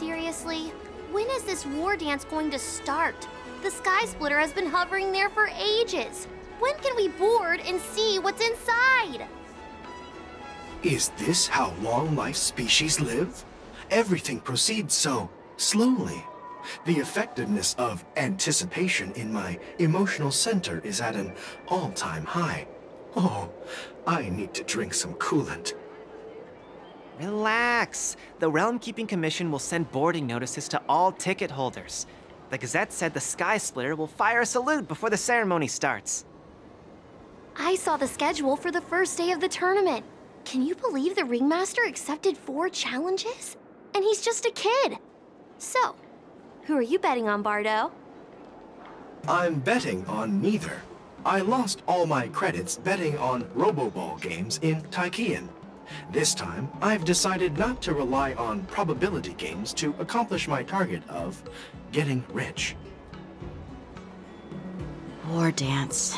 Seriously? When is this war dance going to start? The Sky Splitter has been hovering there for ages. When can we board and see what's inside? Is this how long-life species live? Everything proceeds so slowly. The effectiveness of anticipation in my emotional center is at an all-time high. Oh, I need to drink some coolant. Relax. The Realm Keeping Commission will send boarding notices to all ticket holders. The Gazette said the Sky Splitter will fire a salute before the ceremony starts. I saw the schedule for the first day of the tournament. Can you believe the Ringmaster accepted 4 challenges? And he's just a kid. So, who are you betting on, Bardo? I'm betting on neither. I lost all my credits betting on Roboball games in Taikian. This time, I've decided not to rely on probability games to accomplish my target of getting rich. War dance.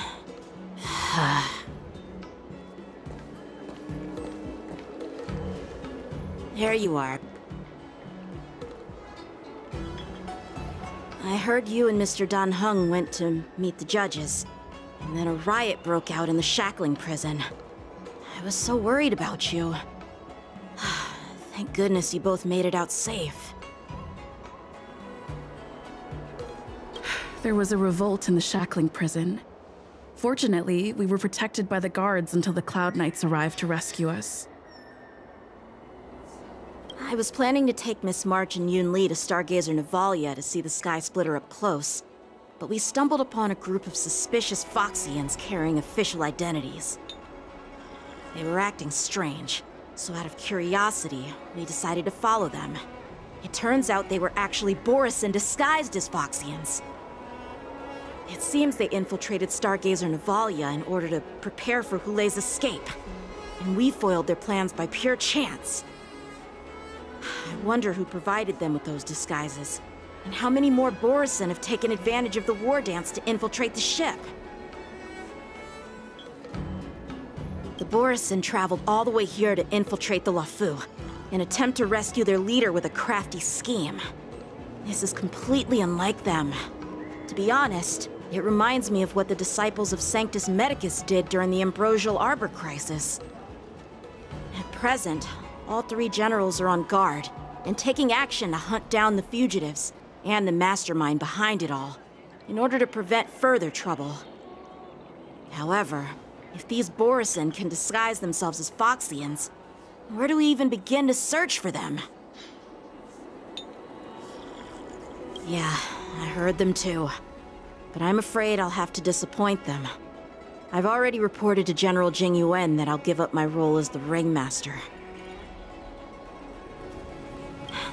There you are. I heard you and Mr. Dan Heng went to meet the judges, and then a riot broke out in the shackling prison. I was so worried about you. Thank goodness you both made it out safe. There was a revolt in the shackling prison. Fortunately, we were protected by the guards until the Cloud Knights arrived to rescue us. I was planning to take Miss March and Yun Li to Stargazer Navalia to see the Sky Splitter up close, but we stumbled upon a group of suspicious Foxians carrying official identities. They were acting strange, so out of curiosity, we decided to follow them. It turns out they were actually Borisin disguised as Foxians. It seems they infiltrated Stargazer Navalia in order to prepare for Hulei's escape, and we foiled their plans by pure chance. I wonder who provided them with those disguises, and how many more Borisin have taken advantage of the war dance to infiltrate the ship. The Borisin traveled all the way here to infiltrate the Luofu, and attempt to rescue their leader with a crafty scheme. This is completely unlike them. To be honest, it reminds me of what the disciples of Sanctus Medicus did during the Ambrosial Arbor crisis. At present, all 3 generals are on guard, and taking action to hunt down the fugitives, and the mastermind behind it all, in order to prevent further trouble. However, if these Borisin can disguise themselves as Foxians, where do we even begin to search for them? Yeah, I heard them too. But I'm afraid I'll have to disappoint them. I've already reported to General Jing Yuan that I'll give up my role as the Ringmaster.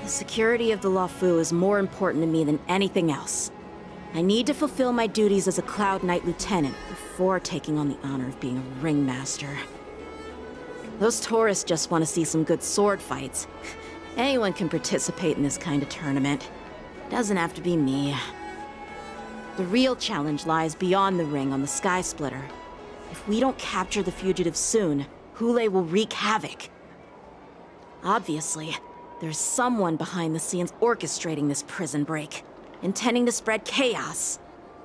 The security of the Luofu is more important to me than anything else. I need to fulfill my duties as a Cloud Knight Lieutenant before taking on the honor of being a Ringmaster. Those tourists just want to see some good sword fights. Anyone can participate in this kind of tournament. Doesn't have to be me. The real challenge lies beyond the ring on the Sky Splitter. If we don't capture the fugitives soon, Hulei will wreak havoc. Obviously, there's someone behind the scenes orchestrating this prison break, intending to spread chaos.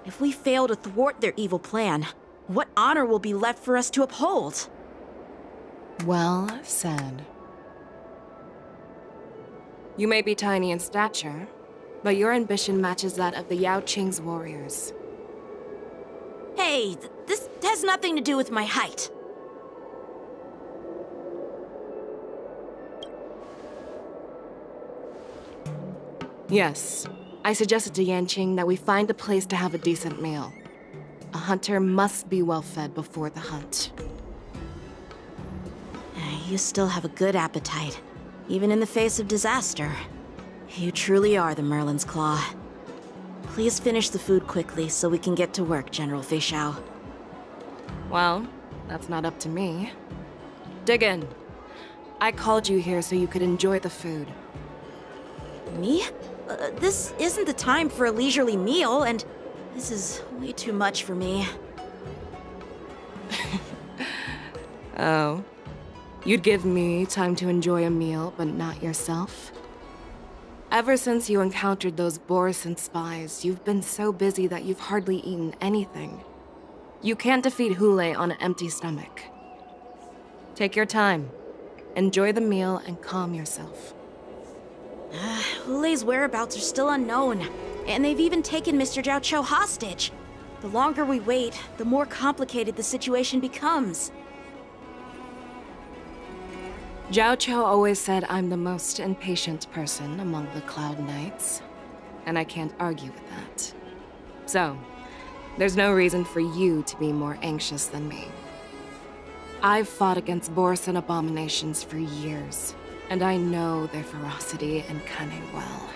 If we fail to thwart their evil plan, what honor will be left for us to uphold? Well said. You may be tiny in stature, but your ambition matches that of the Yao Qing's warriors. Hey, this has nothing to do with my height. Yes, I suggested to Yanqing that we find a place to have a decent meal. A hunter must be well fed before the hunt. You still have a good appetite, even in the face of disaster. You truly are the Merlin's Claw. Please finish the food quickly so we can get to work, General Feixiao. Well, that's not up to me. Dig in. I called you here so you could enjoy the food. Me? This isn't the time for a leisurely meal, and this is way too much for me. Oh. You'd give me time to enjoy a meal, but not yourself? Ever since you encountered those Borisin spies, you've been so busy that you've hardly eaten anything. You can't defeat Hule on an empty stomach. Take your time. Enjoy the meal and calm yourself. Hule's whereabouts are still unknown, and they've even taken Mr. Zhao Cho hostage. The longer we wait, the more complicated the situation becomes. Zhao Cho always said I'm the most impatient person among the Cloud Knights, and I can't argue with that. So, there's no reason for you to be more anxious than me. I've fought against Borisin abominations for years, and I know their ferocity and cunning well.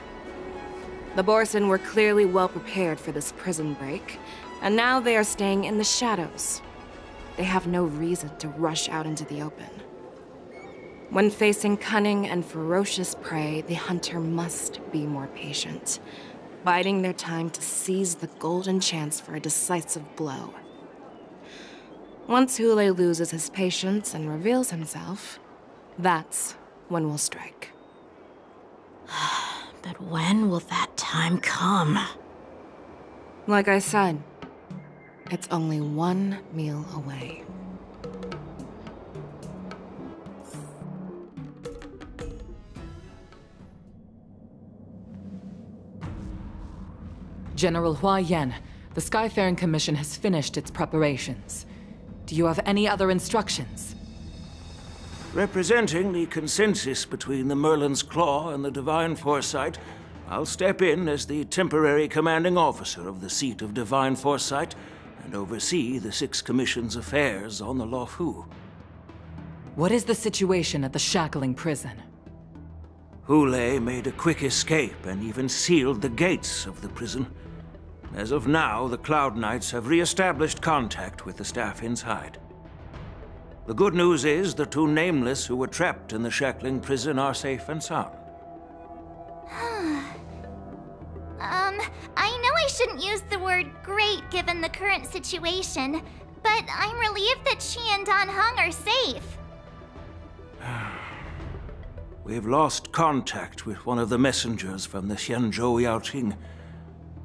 The Borisin were clearly well prepared for this prison break, and now they are staying in the shadows. They have no reason to rush out into the open. When facing cunning and ferocious prey, the hunter must be more patient, biding their time to seize the golden chance for a decisive blow. Once Hule loses his patience and reveals himself, that's when we'll strike. But when will that time come? Like I said, it's only one meal away. General Hua Yan, the Skyfaring Commission has finished its preparations. Do you have any other instructions? Representing the consensus between the Merlin's Claw and the Divine Foresight, I'll step in as the temporary commanding officer of the seat of Divine Foresight and oversee the Six Commission's affairs on the Luofu. What is the situation at the shackling prison? Hule made a quick escape and even sealed the gates of the prison. As of now, the Cloud Knights have re-established contact with the staff inside. The good news is the two Nameless who were trapped in the shackling prison are safe and sound. I know I shouldn't use the word great given the current situation, but I'm relieved that she and Dan Heng are safe. We've lost contact with one of the messengers from the Xianzhou Yaoqing.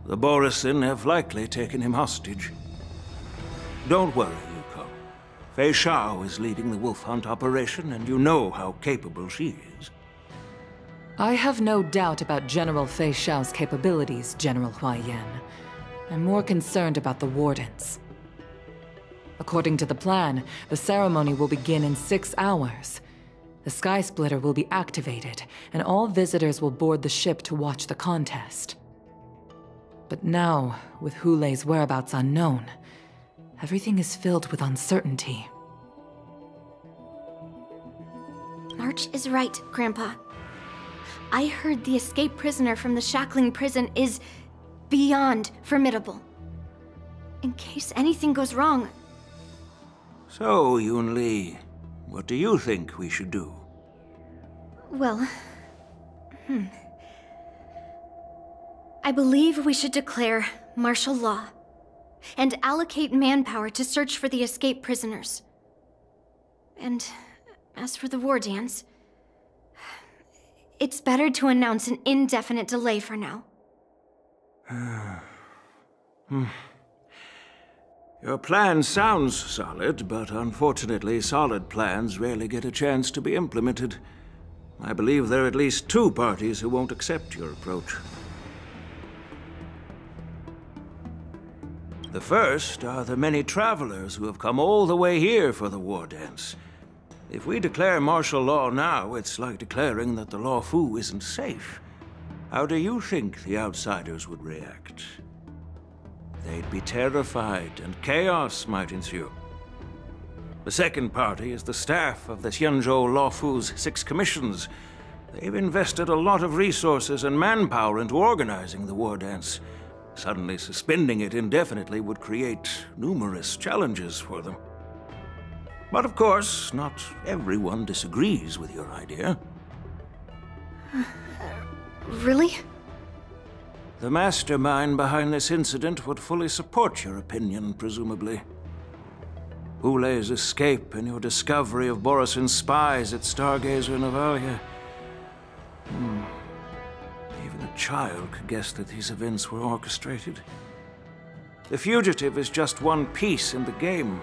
The Borisin have likely taken him hostage. Don't worry, Yuko. Fei Shao is leading the wolf hunt operation, and you know how capable she is. I have no doubt about General Fei Shao's capabilities, General Hua Yan. I'm more concerned about the Wardens. According to the plan, the ceremony will begin in 6 hours. The Sky Splitter will be activated, and all visitors will board the ship to watch the contest. But now, with Hule's whereabouts unknown, everything is filled with uncertainty. March is right, Grandpa. I heard the escaped prisoner from the shackling prison is beyond formidable. In case anything goes wrong. So, Yunli, what do you think we should do? Well, I believe we should declare martial law and allocate manpower to search for the escaped prisoners. And as for the war dance, it's better to announce an indefinite delay for now. Your plan sounds solid, but unfortunately solid plans rarely get a chance to be implemented. I believe there are at least 2 parties who won't accept your approach. The first are the many travelers who have come all the way here for the war dance. If we declare martial law now, it's like declaring that the Luofu isn't safe. How do you think the outsiders would react? They'd be terrified, and chaos might ensue. The second party is the staff of the Xianzhou Luofu's 6 commissions. They've invested a lot of resources and manpower into organizing the war dance. Suddenly suspending it indefinitely would create numerous challenges for them. But of course, not everyone disagrees with your idea. Really? The mastermind behind this incident would fully support your opinion, presumably. Hule's escape and your discovery of Borisin's spies at Stargazer Navalia. Even a child could guess that these events were orchestrated. The fugitive is just one piece in the game.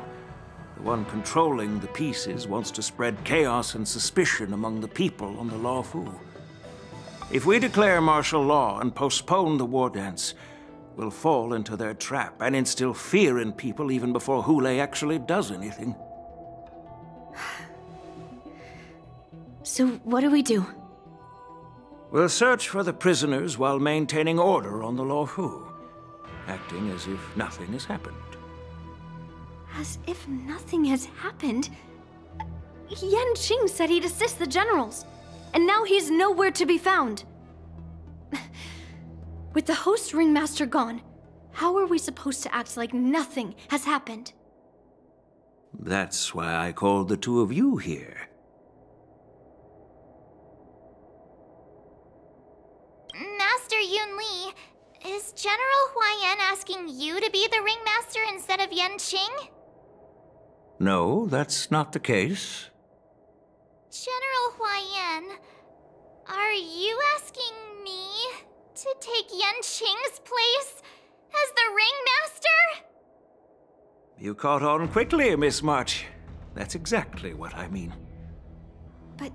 The one controlling the pieces wants to spread chaos and suspicion among the people on the Luofu. If we declare martial law and postpone the war dance, we'll fall into their trap and instill fear in people even before Hule actually does anything. So what do we do? We'll search for the prisoners while maintaining order on the Luofu, acting as if nothing has happened. As if nothing has happened? Yanqing said he'd assist the generals, and now he's nowhere to be found. With the host ringmaster gone, how are we supposed to act like nothing has happened? That's why I called the two of you here. Master Yunli, is General Huaiyan asking you to be the ringmaster instead of Yanqing? No, that's not the case. General Huaiyan, are you asking me to take Yanqing's place as the ringmaster? You caught on quickly, Miss March. That's exactly what I mean. But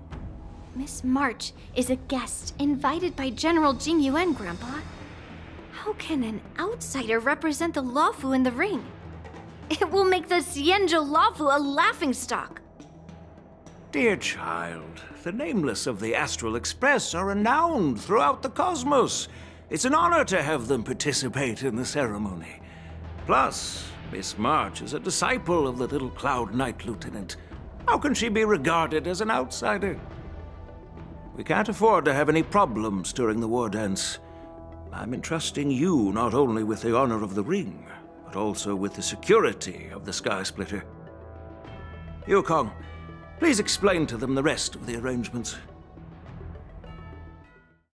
Miss March is a guest invited by General Jing Yuan, Grandpa. How can an outsider represent the Luofu in the ring? It will make the Xianzhou Luofu a laughingstock. Dear child, the nameless of the Astral Express are renowned throughout the cosmos. It's an honor to have them participate in the ceremony. Plus, Miss March is a disciple of the little Cloud Knight Lieutenant. How can she be regarded as an outsider? We can't afford to have any problems during the war dance. I'm entrusting you not only with the honor of the ring, but also with the security of the Sky Splitter. Yukong, please explain to them the rest of the arrangements.